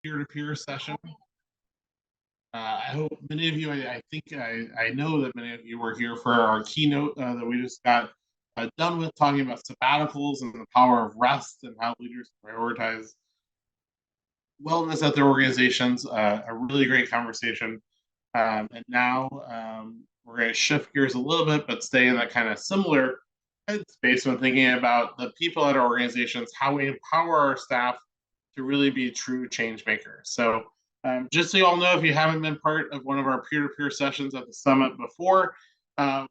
peer-to-peer session. I hope many of you, I think I know that many of you were here for our keynote that we just got done with, talking about sabbaticals and the power of rest and how leaders prioritize wellness at their organizations. A really great conversation. And now we're going to shift gears a little bit, but stay in that kind of similar headspace when thinking about the people at our organizations, how we empower our staff to really be true change makers. So just so you all know, if you haven't been part of one of our peer-to-peer sessions at the summit before,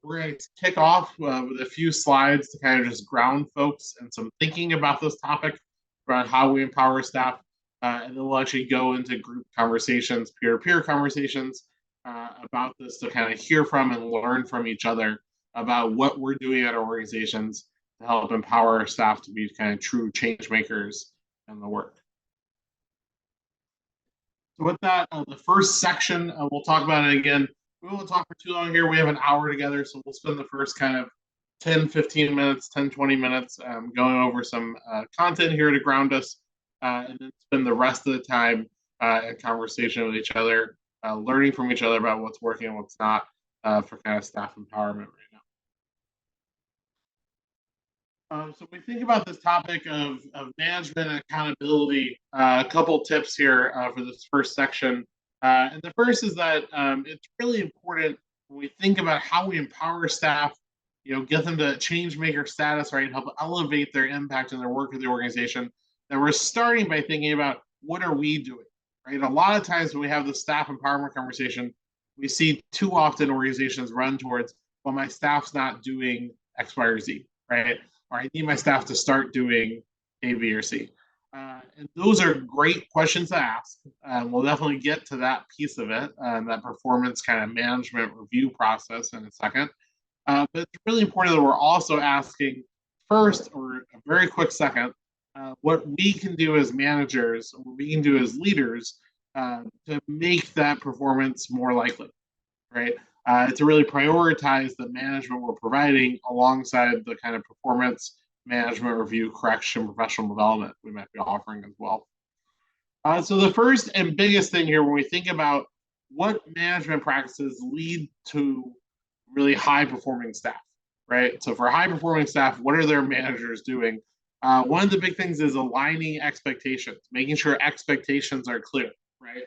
we're going to kick off with a few slides to kind of just ground folks and some thinking about this topic around how we empower staff. And then we'll actually go into group conversations, peer-to-peer conversations about this to kind of hear from and learn from each other about what we're doing at our organizations to help empower our staff to be kind of true change makers in the work. So with that, the first section, we'll talk about it again. We won't talk for too long here. We have an hour together, so we'll spend the first kind of 10, 15 minutes, 10, 20 minutes going over some content here to ground us, and then spend the rest of the time in conversation with each other, learning from each other about what's working and what's not for kind of staff empowerment right now. So we think about this topic of management and accountability. A couple tips here for this first section. And the first is that it's really important when we think about how we empower staff, get them to change maker status, right, help elevate their impact and their work with the organization, that we're starting by thinking about what are we doing, right? A lot of times when we have the staff empowerment conversation, we see too often organizations run towards, well, my staff's not doing X, Y, or Z, right? Or I need my staff to start doing A, B, or C. And those are great questions to ask. We'll definitely get to that piece of it, that performance kind of management review process in a second. But it's really important that we're also asking first, or a very quick second, what we can do as managers, what we can do as leaders to make that performance more likely, right? To really prioritize the management we're providing alongside the kind of performance management review, correction, professional development we might be offering as well. So the first and biggest thing here when we think about what management practices lead to really high performing staff, right? So for high performing staff, what are their managers doing? One of the big things is aligning expectations, making sure expectations are clear, right?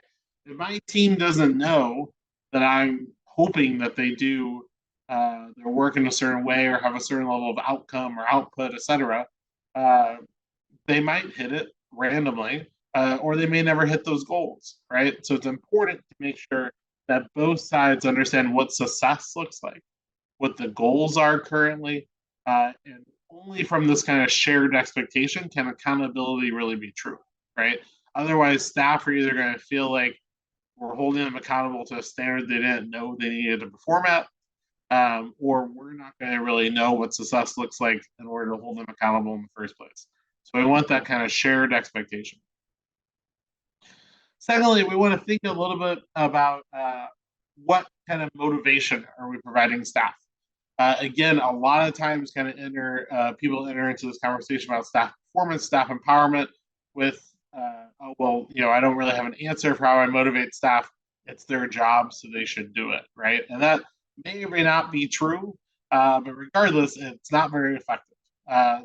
If my team doesn't know that I'm hoping that they do their work in a certain way or have a certain level of outcome or output, etc., they might hit it randomly, or they may never hit those goals, right? So it's important to make sure that both sides understand what success looks like, what the goals are currently, and only from this kind of shared expectation can accountability really be true, right? Otherwise, staff are either going to feel like we're holding them accountable to a standard they didn't know they needed to perform at, or we're not going to really know what success looks like in order to hold them accountable in the first place. So we want that kind of shared expectation. Secondly, we want to think a little bit about what kind of motivation are we providing staff. Again, a lot of times kind of people enter into this conversation about staff performance, staff empowerment with, oh, well, I don't really have an answer for how I motivate staff. It's their job, so they should do it, right? And that may or may not be true, but regardless, it's not very effective.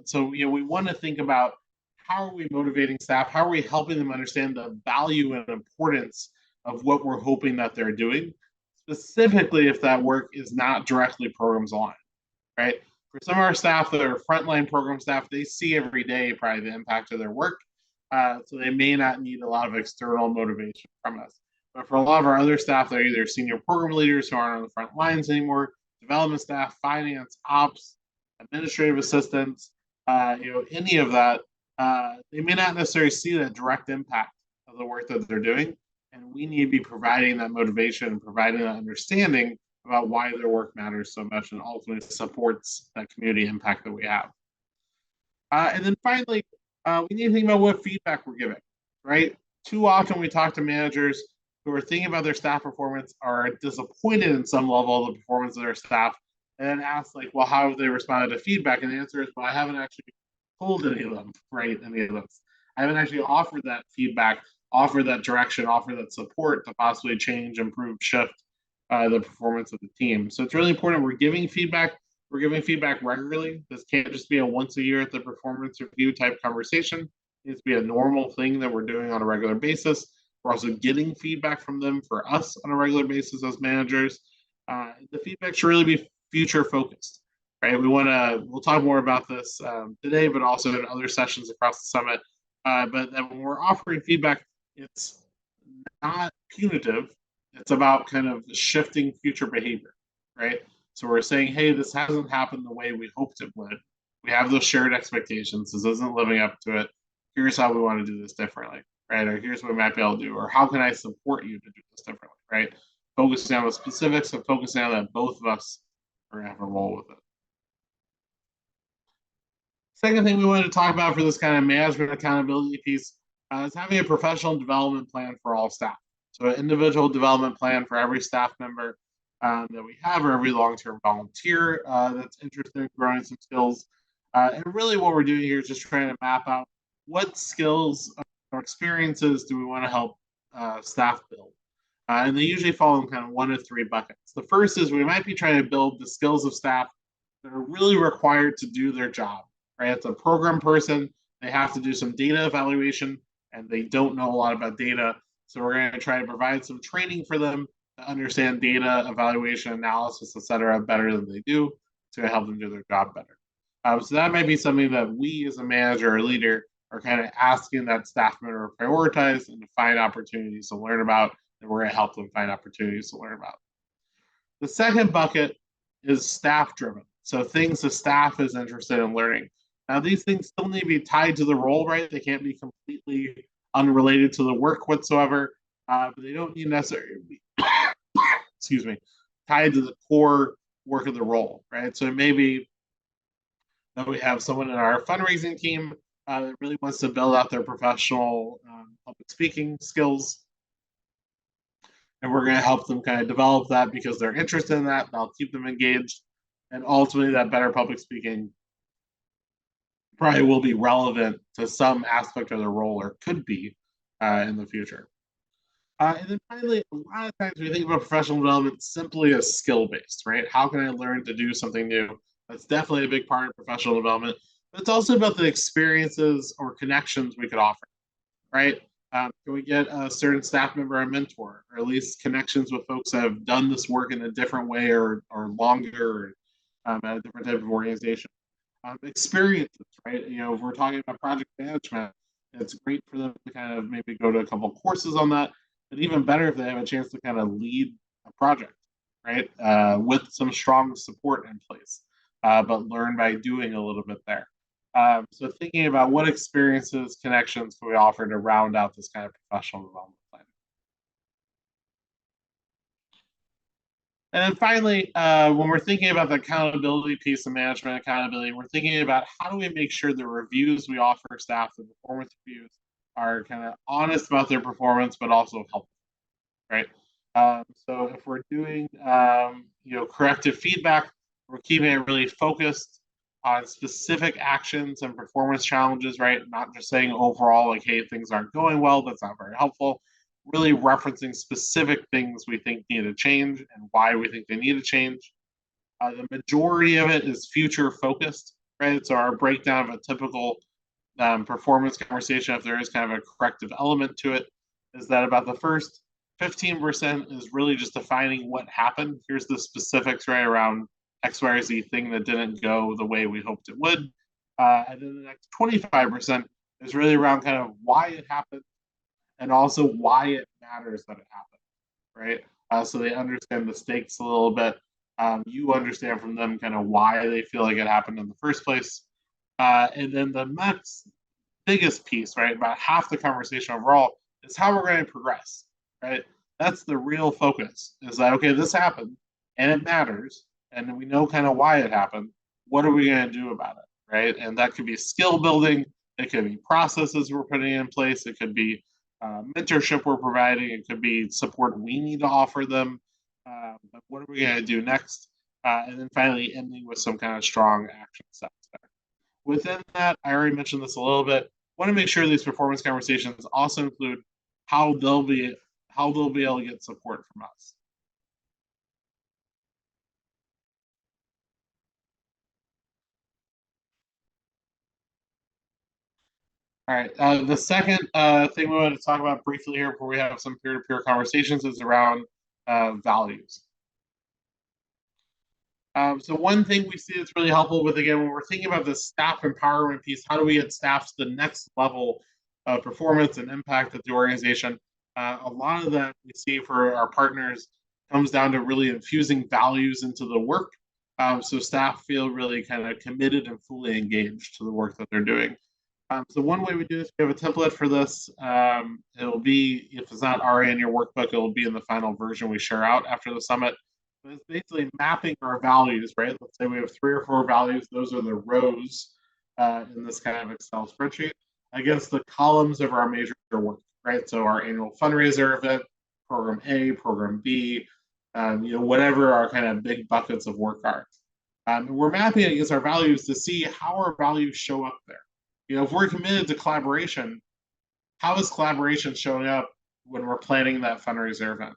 So we want to think about how are we motivating staff? How are we helping them understand the value and importance of what we're hoping that they're doing? Specifically, if that work is not directly programs aligned, right? For some of our staff that are frontline program staff, they see every day probably the impact of their work. So they may not need a lot of external motivation from us. But for a lot of our other staff, they're either senior program leaders who aren't on the front lines anymore, development staff, finance, ops, administrative assistants, any of that, they may not necessarily see the direct impact of the work that they're doing. And we need to be providing that motivation and providing that understanding about why their work matters so much and ultimately supports that community impact that we have. And then finally, we need to think about what feedback we're giving, right? Too often we talk to managers who are thinking about their staff performance, are disappointed in some level of the performance of their staff, and then ask like, well, how have they responded to feedback? And the answer is, well, I haven't actually told any of them, right? Any of those. I haven't actually offered that feedback offer that direction, offer that support to possibly change, improve, shift the performance of the team. So it's really important. We're giving feedback. We're giving feedback regularly. This can't just be a once a year at the performance review type conversation. It needs to be a normal thing that we're doing on a regular basis. We're also getting feedback from them for us on a regular basis as managers. The feedback should really be future focused, right? We'll talk more about this today, but also in other sessions across the summit. But when we're offering feedback, it's not punitive. It's about kind of shifting future behavior, right? So we're saying, hey, this hasn't happened the way we hoped it would. We have those shared expectations. This isn't living up to it. Here's how we want to do this differently, right? Or here's what we might be able to do, or how can I support you to do this differently, right? Focusing on the specifics and focusing on that both of us are going to have a role with it. Second thing we wanted to talk about for this kind of management accountability piece is having a professional development plan for all staff. So an individual development plan for every staff member that we have, or every long-term volunteer that's interested in growing some skills. And really what we're doing here is just trying to map out what skills or experiences do we want to help staff build. And they usually fall in kind of one of three buckets. The first is we might be trying to build the skills of staff that are really required to do their job, right? It's a program person. They have to do some data evaluation and they don't know a lot about data. So we're going to try to provide some training for them to understand data evaluation, analysis, et cetera, better than they do to help them do their job better. So that might be something that we as a manager or leader are kind of asking that staff member to prioritize and to find opportunities to learn about, and we're going to help them find opportunities to learn about. The second bucket is staff driven. So things the staff is interested in learning. Now, these things still need to be tied to the role, right? They can't be completely unrelated to the work whatsoever, but they don't need necessarily be, excuse me, tied to the core work of the role, right? So maybe that we have someone in our fundraising team that really wants to build out their professional public speaking skills. And we're going to help them kind of develop that because they're interested in that. That'll keep them engaged. And ultimately, that better public speaking probably will be relevant to some aspect of the role or could be in the future. And then finally, a lot of times we think about professional development simply as skill based, right? How can I learn to do something new? That's definitely a big part of professional development, but it's also about the experiences or connections we could offer, right? Can we get a certain staff member a mentor, or at least connections with folks that have done this work in a different way or longer at a different type of organization? Experiences, right? You know, if we're talking about project management, it's great for them to kind of maybe go to a couple courses on that, but even better if they have a chance to kind of lead a project, right? With some strong support in place, but learn by doing a little bit there. So thinking about what experiences, connections can we offer to round out this kind of professional development plan. And then finally, when we're thinking about the accountability piece of management accountability, we're thinking about how do we make sure the reviews we offer staff, the performance reviews, are kind of honest about their performance, but also helpful, right? So if we're doing, corrective feedback, we're keeping it really focused on specific actions and performance challenges, right? Not just saying overall, like, hey, things aren't going well. That's not very helpful. Really referencing specific things we think need to change and why we think they need to change. The majority of it is future focused, right? So our breakdown of a typical performance conversation, if there is kind of a corrective element to it, is that about the first 15% is really just defining what happened. Here's the specifics, right, around X, Y, or Z thing that didn't go the way we hoped it would. And then the next 25% is really around kind of why it happened and also why it matters that it happened, right? So they understand the stakes a little bit. You understand from them kind of why they feel like it happened in the first place. And then the next biggest piece, right, about half the conversation overall is how we're going to progress, right? That's the real focus is that, okay, this happened and it matters and we know kind of why it happened. What are we going to do about it, right? And that could be skill building. It could be processes we're putting in place. It could be mentorship we're providing. It could be support we need to offer them. But what are we going to do next? And then finally ending with some kind of strong action steps there. Within that, I already mentioned this a little bit, want to make sure these performance conversations also include how they'll be able to get support from us. All right. The second thing we want to talk about briefly here before we have some peer-to-peer conversations is around values. So one thing we see that's really helpful with, again, when we're thinking about the staff empowerment piece, how do we get staff to the next level of performance and impact at the organization? A lot of that we see for our partners comes down to really infusing values into the work. So staff feel really kind of committed and fully engaged to the work that they're doing. So one way we do this, we have a template for this. It'll be, if it's not already in your workbook, it'll be in the final version we share out after the summit. But it's basically mapping our values, right? Let's say we have 3 or 4 values. Those are the rows in this kind of Excel spreadsheet against the columns of our major work, right? So our annual fundraiser event, program A, program B, whatever our kind of big buckets of work are. And we're mapping it against our values to see how our values show up there. If we're committed to collaboration, how is collaboration showing up when we're planning that fundraiser event?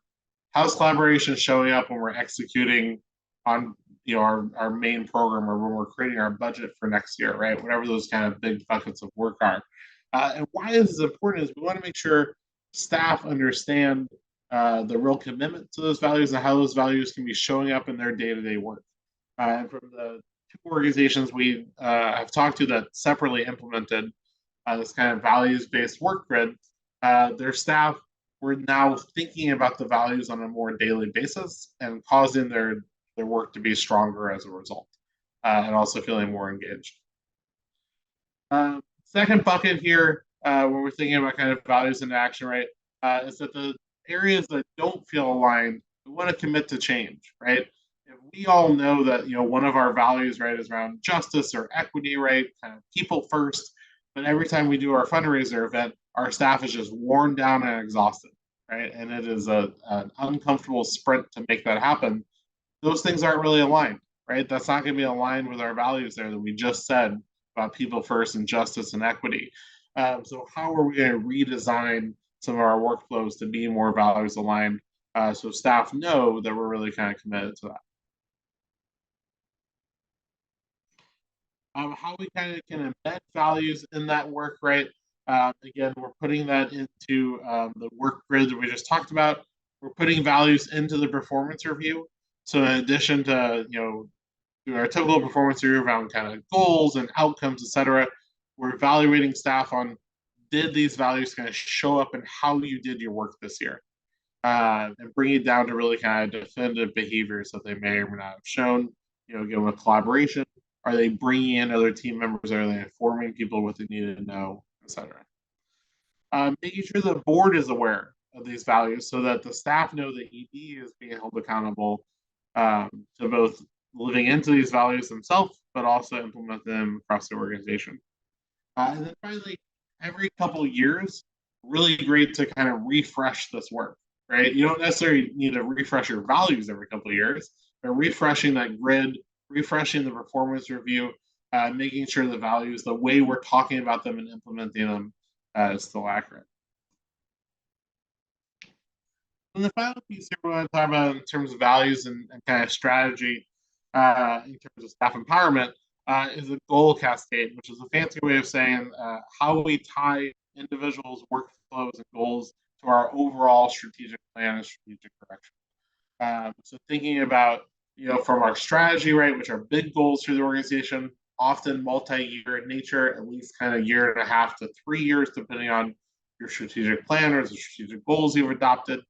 How's collaboration showing up when we're executing on our main program, or when we're creating our budget for next year, right? Whatever those kind of big buckets of work are. And why this is important is we want to make sure staff understand the real commitment to those values and how those values can be showing up in their day-to-day work. And from the 2 organizations we have talked to that separately implemented this kind of values-based work grid, their staff were now thinking about the values on a more daily basis and causing their work to be stronger as a result, and also feeling more engaged. Second bucket here, when we're thinking about kind of values into action, right, is that the areas that don't feel aligned, we want to commit to change, right? If we all know that one of our values, right, is around justice or equity, right, kind of people first, but every time we do our fundraiser event, our staff is just worn down and exhausted, right? And it is an uncomfortable sprint to make that happen. Those things aren't really aligned, right? That's not going to be aligned with our values there that we just said about people first and justice and equity. So how are we going to redesign some of our workflows to be more values aligned, so staff know that we're really kind of committed to that? How we kind of can embed values in that work, right? Again, we're putting that into the work grid that we just talked about. We're putting values into the performance review. So in addition to our typical performance review around kind of goals and outcomes, et cetera, we're evaluating staff on, did these values kind of show up in how you did your work this year, and bring it down to really kind of definitive behaviors that they may or may not have shown. Again, with collaboration, are they bringing in other team members? Are they informing people what they need to know, et cetera? Making sure the board is aware of these values so that the staff know that ED is being held accountable to both living into these values themselves, but also implement them across the organization. And then finally, every couple of years, really great to kind of refresh this work, right? You don't necessarily need to refresh your values every couple of years, but refreshing that grid, refreshing the performance review, making sure the values, the way we're talking about them and implementing them, is still accurate. And the final piece here we want to talk about in terms of values and kind of strategy, in terms of staff empowerment, is a goal cascade, which is a fancy way of saying how we tie individuals' workflows and goals to our overall strategic plan and strategic direction. So thinking about, from our strategy, right, which are big goals for the organization, often multi-year in nature, at least kind of 1.5 to 3 years, depending on your strategic plan or the strategic goals you've adopted.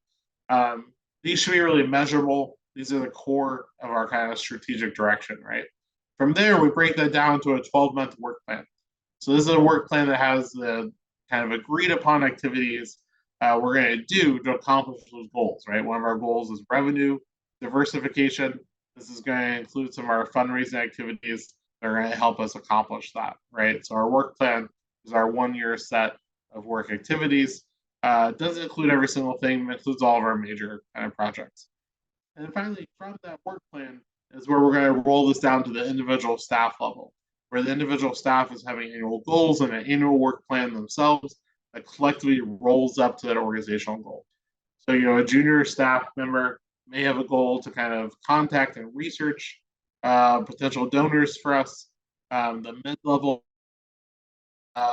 These should be really measurable. These are the core of our kind of strategic direction, right? From there, we break that down to a 12-month work plan. So this is a work plan that has the kind of agreed upon activities we're going to do to accomplish those goals, right? One of our goals is revenue diversification. This is going to include some of our fundraising activities that are going to help us accomplish that, right? So our work plan is our 1-year set of work activities. It doesn't include every single thing, but includes all of our major kind of projects. And then finally, from that work plan is where we're going to roll this down to the individual staff level, where the individual staff is having annual goals and an annual work plan themselves. that collectively rolls up to that organizational goal. So, a junior staff member may have a goal to kind of contact and research potential donors for us. The mid-level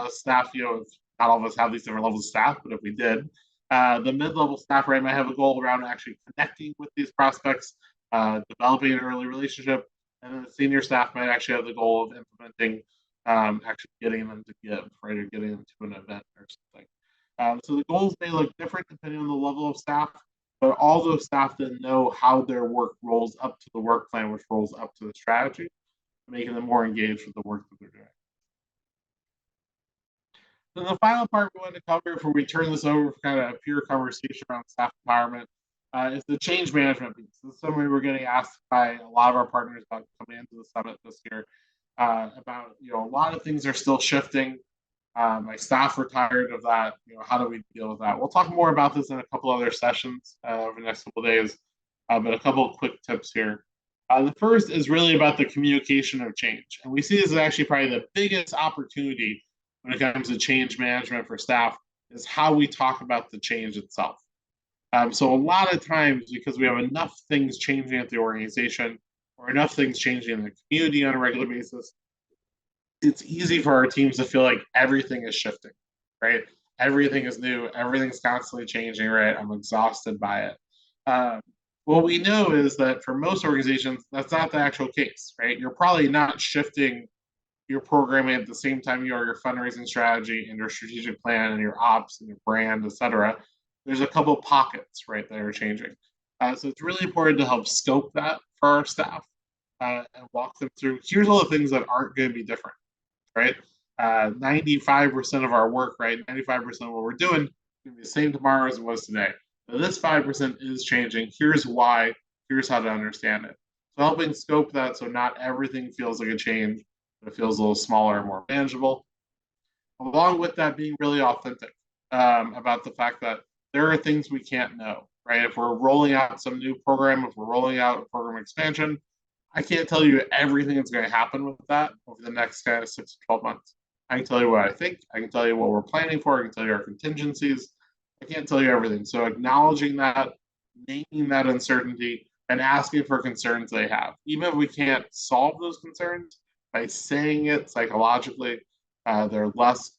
staff, not all of us have these different levels of staff, but if we did, the mid-level staff, right, might have a goal around actually connecting with these prospects, developing an early relationship, and then the senior staff might actually have the goal of implementing, actually getting them to give, right, or getting them to an event or something. So the goals may look different depending on the level of staff, but all those staff then know how their work rolls up to the work plan, which rolls up to the strategy, making them more engaged with the work that they're doing. Then the final part we want to cover before we turn this over for kind of a pure conversation around staff empowerment is the change management piece. This is something we're getting asked by a lot of our partners about coming into the summit this year. About a lot of things are still shifting. My staff are tired of that. How do we deal with that? We'll talk more about this in a couple other sessions over the next couple of days, but a couple of quick tips here. The first is really about the communication of change, and we see this as actually probably the biggest opportunity when it comes to change management for staff is how we talk about the change itself. So a lot of times, because we have enough things changing at the organization or enough things changing in the community on a regular basis, it's easy for our teams to feel like everything is shifting, right? Everything is new, everything's constantly changing, right? I'm exhausted by it. What we know is that for most organizations, that's not the actual case, right? You're probably not shifting your programming at the same time you are your fundraising strategy and your strategic plan and your ops and your brand, et cetera. There's a couple pockets, right, that are changing. So it's really important to help scope that for our staff and walk them through. Here's all the things that aren't going to be different, right? 95% of our work, right, 95% of what we're doing is going to be the same tomorrow as it was today. But this 5% is changing. Here's why. Here's how to understand it. So helping scope that so not everything feels like a change, but it feels a little smaller and more manageable. Along with that, being really authentic about the fact that there are things we can't know, right? If we're rolling out some new program, if we're rolling out a program expansion, I can't tell you everything that's going to happen with that over the next kind of 6 to 12 months. I can tell you what I think. I can tell you what we're planning for. I can tell you our contingencies. I can't tell you everything. So acknowledging that, naming that uncertainty, and asking for concerns they have. Even if we can't solve those concerns, by saying it psychologically, they're less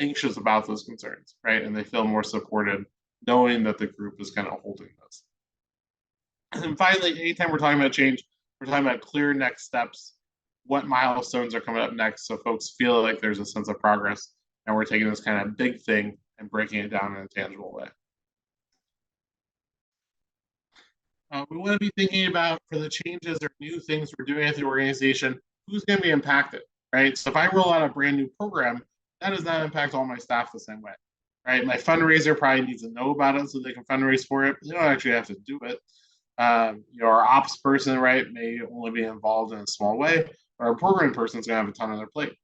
anxious about those concerns, right? And they feel more supported knowing that the group is kind of holding this. And finally, anytime we're talking about change, we're talking about clear next steps, what milestones are coming up next, so folks feel like there's a sense of progress and we're taking this kind of big thing and breaking it down in a tangible way. We want to be thinking about, for the changes or new things we're doing at the organization, who's going to be impacted, right? So if I roll out a brand new program, that does not impact all my staff the same way, right? My fundraiser probably needs to know about it so they can fundraise for it. They don't actually have to do it. Our ops person, right, may only be involved in a small way, or our program person is going to have a ton on their plate.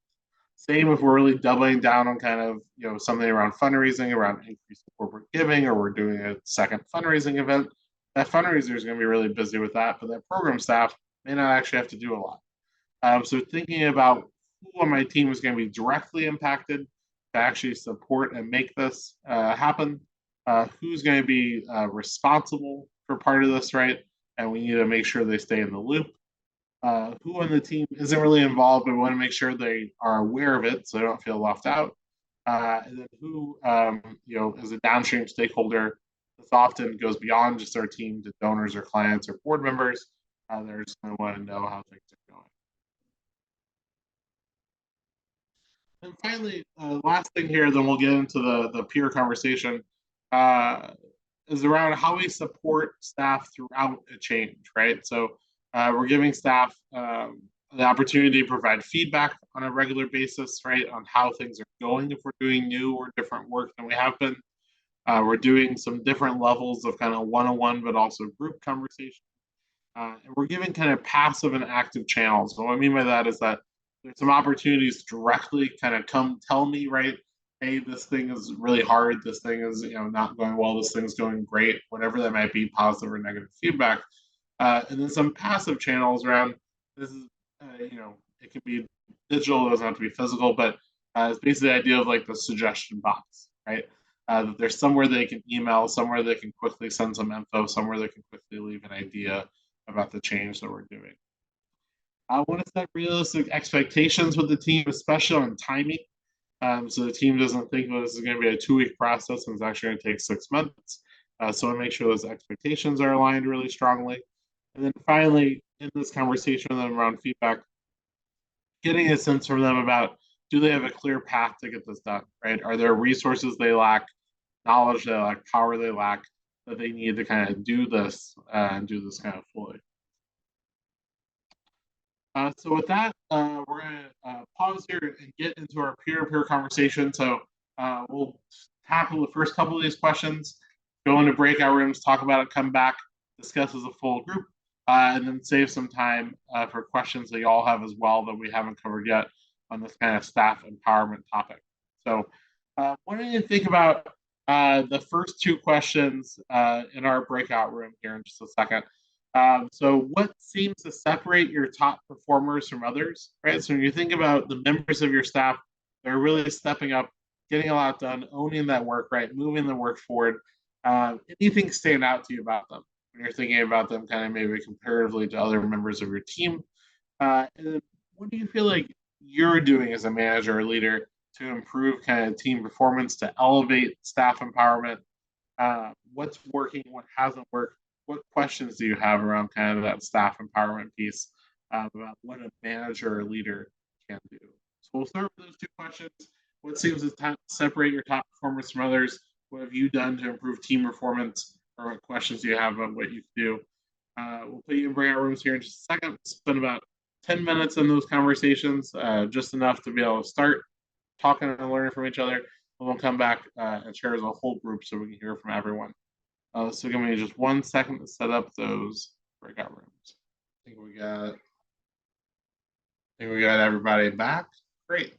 Same if we're really doubling down on kind of, something around fundraising, around increased corporate giving, or we're doing a second fundraising event. That fundraiser is going to be really busy with that, but that program staff may not actually have to do a lot. So thinking about who on my team is going to be directly impacted to actually support and make this happen, who's going to be responsible for part of this, right? And we need to make sure they stay in the loop. Who on the team isn't really involved, but we want to make sure they are aware of it so they don't feel left out. And then who, is a downstream stakeholder. This often goes beyond just our team to donors or clients or board members. They're just going to want to know how things are going. And finally, last thing here, then we'll get into the peer conversation, is around how we support staff throughout a change, right? So we're giving staff the opportunity to provide feedback on a regular basis, right, on how things are going if we're doing new or different work than we have been. We're doing some different levels of kind of one-on-one, but also group conversation. And we're giving kind of passive and active channels. So what I mean by that is that there's some opportunities to directly kind of come tell me, right, hey, this thing is really hard. This thing is, not going well. This thing's going great, whatever that might be, positive or negative feedback. And then some passive channels around this is, it can be digital, it doesn't have to be physical, but It's basically the idea of like the suggestion box, right? That there's somewhere they can email, somewhere they can quickly send some info, somewhere they can quickly leave an idea about the change that we're doing. I want to set realistic expectations with the team, especially on timing. So the team doesn't think this is going to be a 2 week process and it's actually going to take 6 months. So I make sure those expectations are aligned really strongly. And then finally, in this conversation with them around feedback, getting a sense from them about, do they have a clear path to get this done, right? Are there resources they lack, knowledge they lack, power they lack that they need to kind of do this and do this kind of fully? So with that, we're going to pause here and get into our peer-to-peer conversation. So we'll tackle the first couple of these questions, go into breakout rooms, talk about it, come back, discuss as a full group, and then save some time for questions that you all have as well that we haven't covered yet on this kind of staff empowerment topic. So what do you think about the first two questions in our breakout room here in just a second? So what seems to separate your top performers from others, right? So when you think about the members of your staff, they're really stepping up, getting a lot done, owning that work, right? Moving the work forward. Anything stand out to you about them when you're thinking about them kind of maybe comparatively to other members of your team? And then what do you feel like you're doing as a manager or leader to improve kind of team performance, to elevate staff empowerment? What's working, what hasn't worked? What questions do you have around kind of that staff empowerment piece about what a manager or leader can do? So we'll start with those two questions. What seems to separate your top performers from others? What have you done to improve team performance? Or what questions do you have on what you can do? We'll put you in breakout rooms here in just a second. Spend about 10 minutes in those conversations, just enough to be able to start talking and learning from each other. And we'll come back and share as a whole group so we can hear from everyone. So give me just 1 second to set up those breakout rooms. I think we got everybody back. Great.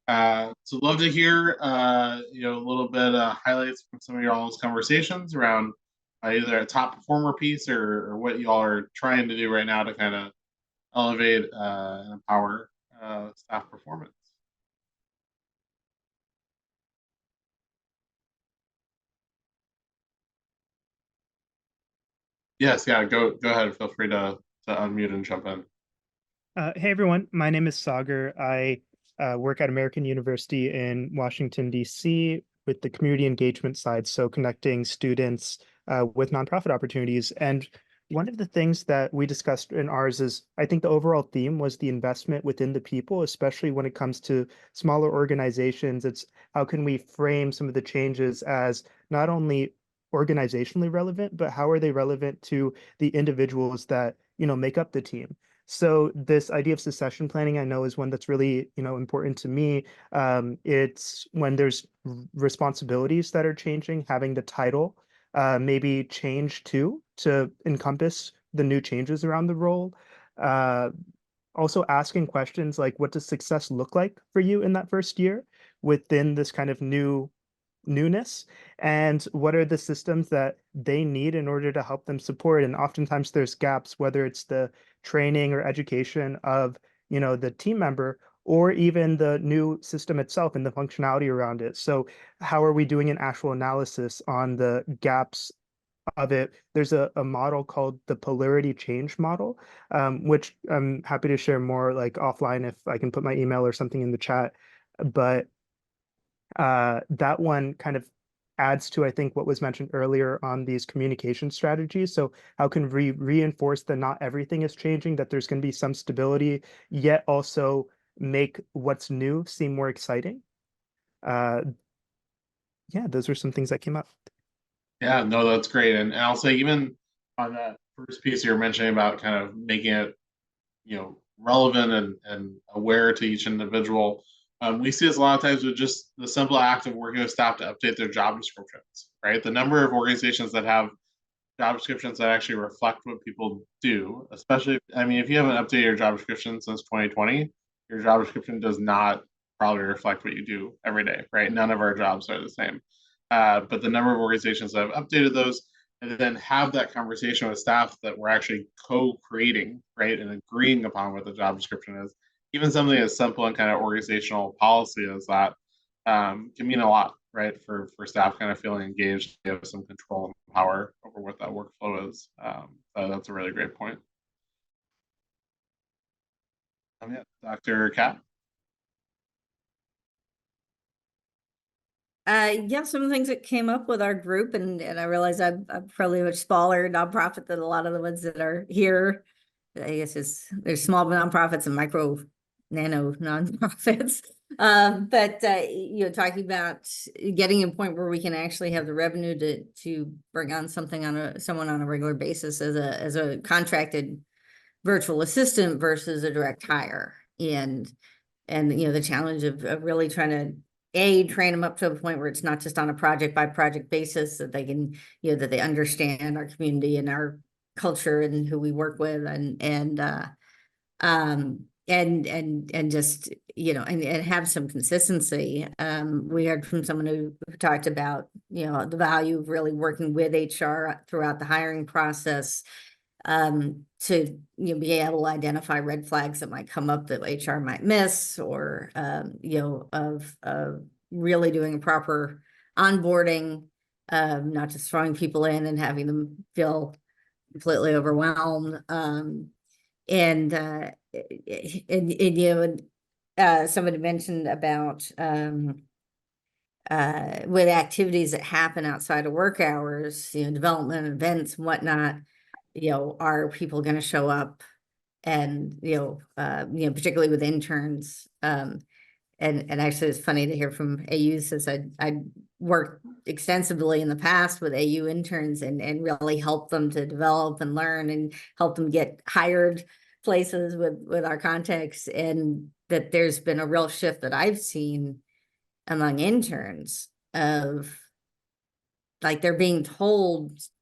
So love to hear a little bit highlights from some of y'all's conversations around either a top performer piece or what y'all are trying to do right now to kind of elevate and empower staff performance. Yes, yeah, go ahead. Feel free to unmute and jump in. Hey everyone, my name is Sagar. I work at American University in Washington, D.C. with the community engagement side, so connecting students with nonprofit opportunities. And one of the things that we discussed in ours is, I think the overall theme was the investment within the people, especially when it comes to smaller organizations. It's how can we frame some of the changes as not only organizationally relevant, but how are they relevant to the individuals that, make up the team? So this idea of succession planning, I know, is one that's really, important to me. It's when there's responsibilities that are changing, having the title maybe change too to encompass the new changes around the role. Uh, Also asking questions like, what does success look like for you in that first year within this kind of newness, and what are the systems that they need in order to help them support? And oftentimes there's gaps, whether it's the training or education of the team member, or even the new system itself and the functionality around it. So how are we doing an actual analysis on the gaps of it? There's a model called the polarity change model, which I'm happy to share more like offline if I can put my email or something in the chat. But that one kind of adds to, I think, what was mentioned earlier on these communication strategies. So how can we reinforce that not everything is changing, that there's going to be some stability, yet also make what's new seem more exciting? Uh, yeah, those are some things that came up. Yeah, no, that's great. And I'll say even on that first piece you're mentioning about kind of making it, relevant and aware to each individual. We see this a lot of times with just the simple act of working with staff to update their job descriptions, right? The number of organizations that have job descriptions that actually reflect what people do, especially, I mean, if you haven't updated your job description since 2020, your job description does not probably reflect what you do every day, right? None of our jobs are the same. But the number of organizations that have updated those and then have that conversation with staff that we're actually co-creating, right, and agreeing upon what the job description is even something as simple and kind of organizational policy as that can mean a lot, right? For staff kind of feeling engaged, they have some control and power over what that workflow is. So that's a really great point. Yeah, Dr. Kat. Yeah, some of the things that came up with our group, and I realize I'm probably a much smaller nonprofit than a lot of the ones that are here. I guess there's small nonprofits and micro nano nonprofits. But talking about getting a point where we can actually have the revenue to bring on someone on a regular basis as a contracted virtual assistant versus a direct hire. And the challenge of really trying to train them up to a point where it's not just on a project by project basis, that they can, that they understand our community and our culture and who we work with, and just, and have some consistency. We heard from someone who talked about, the value of really working with HR throughout the hiring process, to be able to identify red flags that might come up that HR might miss, or of really doing a proper onboarding, not just throwing people in and having them feel completely overwhelmed. Somebody mentioned about with activities that happen outside of work hours, development events and whatnot, are people going to show up? And particularly with interns, and actually it's funny to hear from AU, since I worked extensively in the past with AU interns and really help them to develop and learn and help them get hired places with our contacts, and that there's been a real shift that I've seen among interns of, like,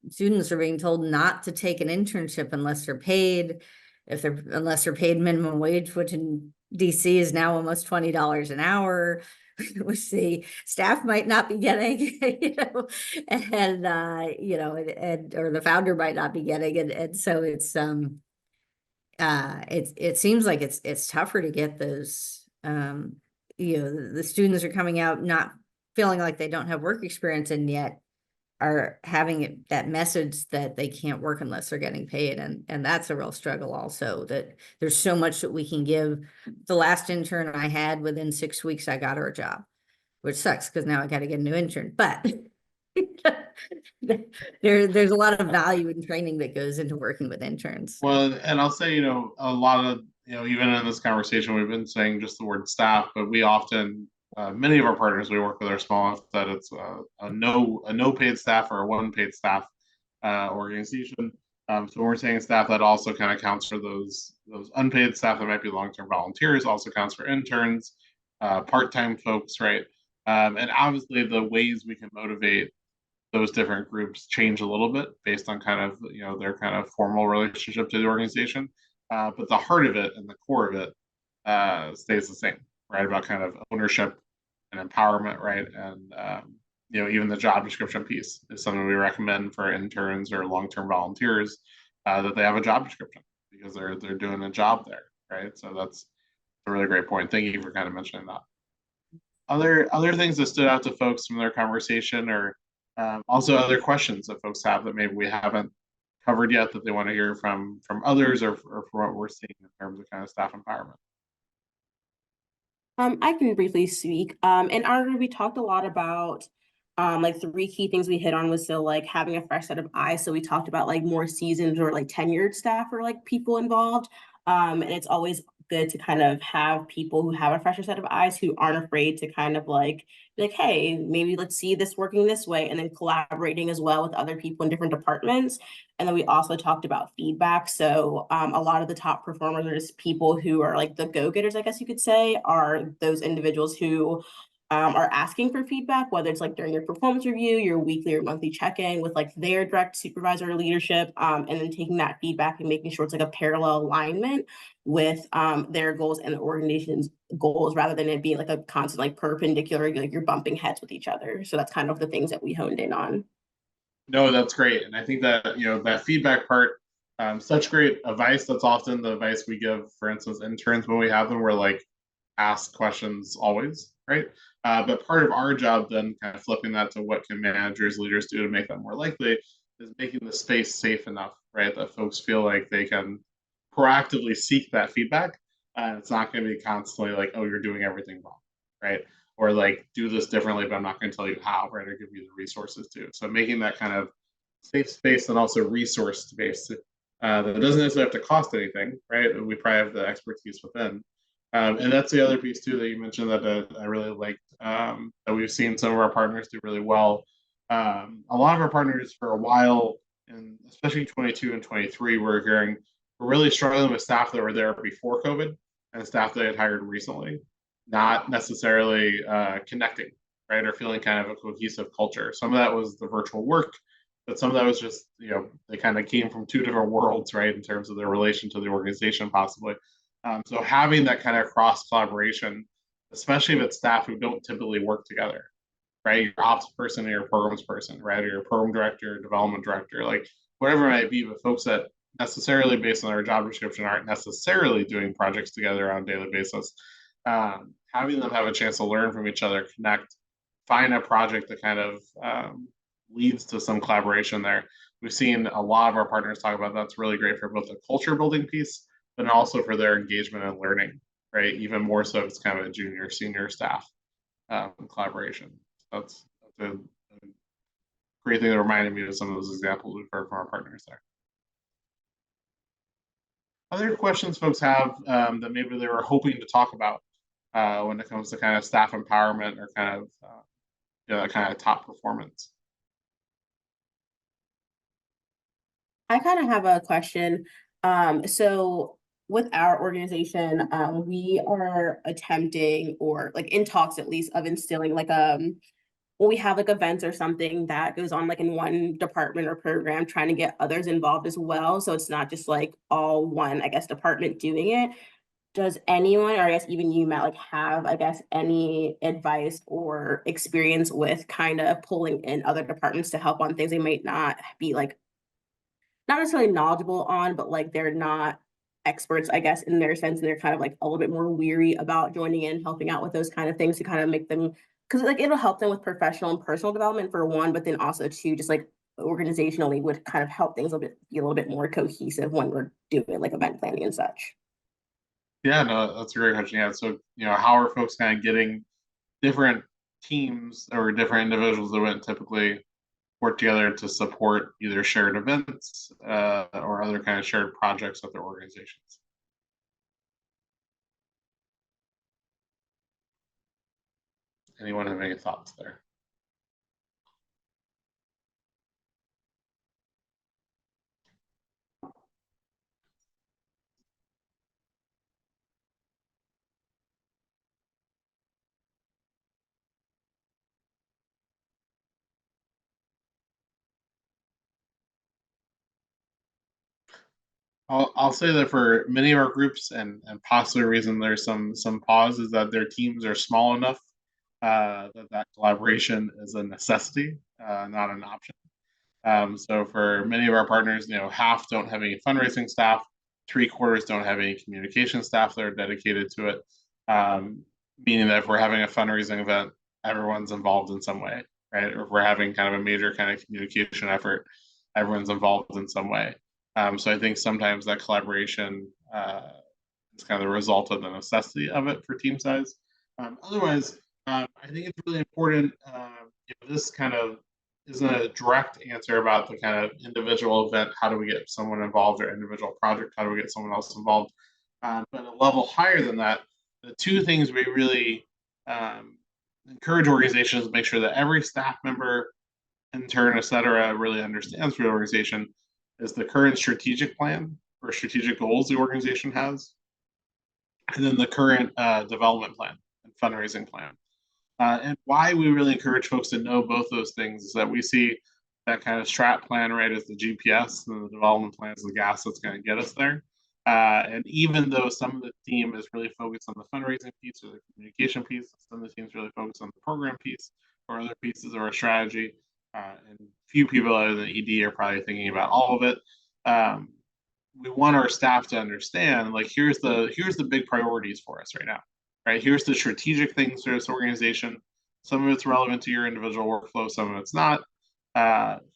students are being told not to take an internship unless they're paid, unless they're paid minimum wage, which in DC is now almost $20 an hour, which the staff might not be getting, or the founder might not be getting, and so it seems like it's tougher to get those. The students are coming out not feeling like they don't have work experience, and yet are having that message that they can't work unless they're getting paid. And that's a real struggle also, that there's so much that we can give. The last intern I had, within 6 weeks, I got her a job, which sucks because now I got to get a new intern. But there's a lot of value in training that goes into working with interns. Well, and I'll say, a lot of, even in this conversation, we've been saying just the word staff, but we often, many of our partners we work with are small enough that it's a no paid staff or a one paid staff organization. So when we're saying staff, that also kind of counts for those unpaid staff that might be long-term volunteers, also counts for interns, part-time folks, right? And obviously the ways we can motivate those different groups change a little bit based on kind of their kind of formal relationship to the organization, but the heart of it and the core of it stays the same, right? About kind of ownership and empowerment, right? And even the job description piece is something we recommend for interns or long-term volunteers, that they have a job description because they're doing a job there, right? So that's a really great point. Thank you for kind of mentioning that. Other things that stood out to folks from their conversation, or also other questions that folks have that maybe we haven't covered yet that they want to hear from others, or for what we're seeing in terms of kind of staff empowerment. I can briefly speak. In our group, we talked a lot about like 3 key things we hit on was, so like having a fresh set of eyes. So we talked about like more seasoned or like tenured staff or like people involved. And it's always good to kind of have people who have a fresher set of eyes, who aren't afraid to kind of like be like, hey, maybe let's see this working this way, and then collaborating as well with other people in different departments. And then we also talked about feedback. So a lot of the top performers are just people who are like the go-getters, I guess you could say, are those individuals who are asking for feedback, whether it's like during your performance review, your weekly or monthly check-in with like their direct supervisor or leadership, and then taking that feedback and making sure it's like a parallel alignment with their goals and the organization's goals, rather than it being like a constant like perpendicular, like you're bumping heads with each other. So that's kind of the things that we honed in on. No, that's great, and I think that that feedback part Such great advice. That's often the advice we give, for instance, interns when we have them. We're like, ask questions always, right? But part of our job then, kind of flipping that to what can managers, leaders do to make that more likely, is making the space safe enough, right? That folks feel like they can proactively seek that feedback. And it's not going to be constantly like, oh, you're doing everything wrong, right? Or like, do this differently, but I'm not going to tell you how, right? Or give you the resources to. So making that kind of safe space and also resource space that doesn't necessarily have to cost anything, right? We probably have the expertise within. And that's the other piece too that you mentioned that I really liked, that we've seen some of our partners do really well. A lot of our partners for a while, and especially 22 and 23, we're hearing we're really struggling with staff that were there before COVID and staff that had hired recently, not necessarily connecting, right, or feeling kind of a cohesive culture. Some of that was the virtual work, but some of that was just, they kind of came from two different worlds, right, in terms of their relation to the organization, possibly. So having that kind of cross collaboration, especially with staff who don't typically work together, right? Your ops person or your programs person, right? Or your program director, development director, like whatever it might be, but folks that necessarily based on their job description aren't necessarily doing projects together on a daily basis. Having them have a chance to learn from each other, connect, find a project that kind of leads to some collaboration there. We've seen a lot of our partners talk about that's really great for both the culture building piece, but also for their engagement and learning, right? Even more so if it's kind of a junior, senior staff collaboration. That's a great thing that reminded me of some of those examples we've heard from our partners there. Other questions folks have that maybe they were hoping to talk about when it comes to kind of staff empowerment or kind of kind of top performance? I kind of have a question. So with our organization, we are attempting, or like in talks at least, of instilling like when we have like events or something that goes on like in one department or program, trying to get others involved as well. So it's not just like all one, I guess, department doing it. Does anyone, or I guess even you, Matt, like have, I guess, any advice or experience with kind of pulling in other departments to help on things they might not be like not necessarily knowledgeable on, but like they're not experts, I guess, in their sense, and they're kind of like a little bit more weary about joining in, helping out with those kind of things to kind of make them, because like it'll help them with professional and personal development for one, but then also too, just like organizationally would kind of help things be a little bit more cohesive when we're doing like event planning and such. Yeah, no, that's a great question. Yeah, so how are folks kind of getting different teams or different individuals that wouldn't typically work together to support either shared events or other kind of shared projects at their organizations? Anyone have any thoughts there? I'll say that for many of our groups, and possibly the reason there's some pause is that their teams are small enough that collaboration is a necessity, not an option. So for many of our partners, half don't have any fundraising staff, three-quarters don't have any communication staff that are dedicated to it. Meaning that if we're having a fundraising event, everyone's involved in some way, right? Or if we're having kind of a major kind of communication effort, everyone's involved in some way. So I think sometimes that collaboration is kind of the result of the necessity of it for team size. Otherwise, I think it's really important. This kind of isn't a direct answer about the kind of individual event. How do we get someone involved, or individual project? How do we get someone else involved? But a level higher than that, the two things we really encourage organizations to make sure that every staff member, intern, et cetera, really understands for the organization is the current strategic plan or strategic goals the organization has, and then the current development plan and fundraising plan. And why we really encourage folks to know both those things is that we see that kind of strat plan, right, as the GPS, and the development plan is the gas that's going to get us there. And even though some of the team is really focused on the fundraising piece or the communication piece, some of the teams really focus on the program piece or other pieces of our strategy, and few people other than ED are probably thinking about all of it. we want our staff to understand, like, here's the big priorities for us right now, right? Here's the strategic things for this organization. Some of it's relevant to your individual workflow, some of it's not.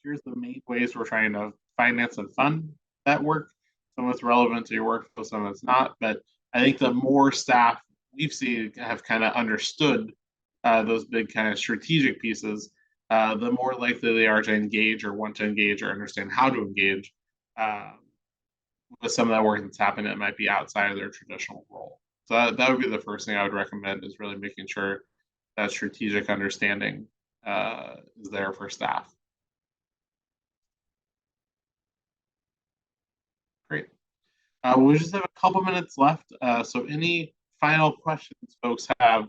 Here's the main ways we're trying to finance and fund that work. Some of it's relevant to your workflow, some of it's not. But I think the more staff we've seen have kind of understood those big kind of strategic pieces, the more likely they are to engage or want to engage or understand how to engage with some of that work that's happening that might be outside of their traditional role. So that would be the first thing I would recommend, is really making sure that strategic understanding is there for staff. Great. We just have a couple minutes left. So any final questions folks have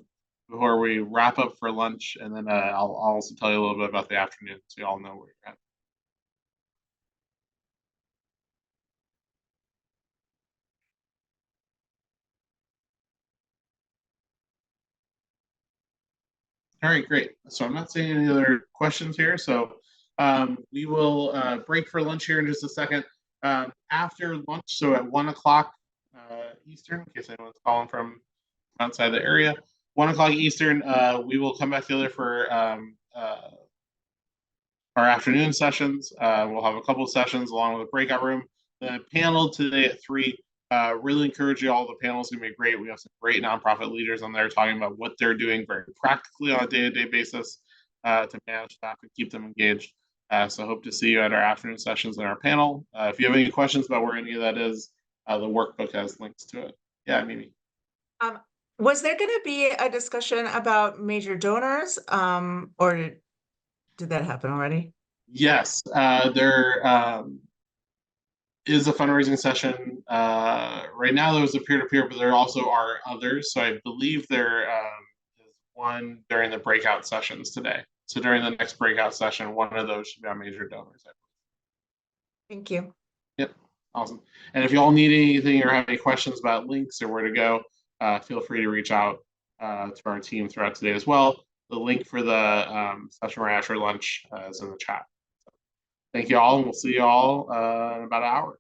before we wrap up for lunch? And then I'll also tell you a little bit about the afternoon so you all know where you're at. All right, great. So I'm not seeing any other questions here. So we will break for lunch here in just a second. After lunch, so at 1 o'clock Eastern, in case anyone's calling from outside the area, 1 o'clock Eastern, we will come back together for our afternoon sessions. We'll have a couple of sessions along with a breakout room. The panel today at 3. Really encourage you all. The panel is going to be great. We have some great nonprofit leaders on there talking about what they're doing very practically on a day-to-day basis to manage staff and keep them engaged. So hope to see you at our afternoon sessions and our panel. If you have any questions about where any of that is, the workbook has links to it. Yeah, Mimi. Was there going to be a discussion about major donors, or did that happen already? Yes, there is a fundraising session. Right now there was a peer-to-peer, but there also are others. So I believe there is one during the breakout sessions today. So during the next breakout session, one of those should be on major donors. Thank you. Yep, awesome. And if you all need anything or have any questions about links or where to go, feel free to reach out to our team throughout today as well. The link for the session right after lunch is in the chat. So thank you all, and we'll see you all in about an hour.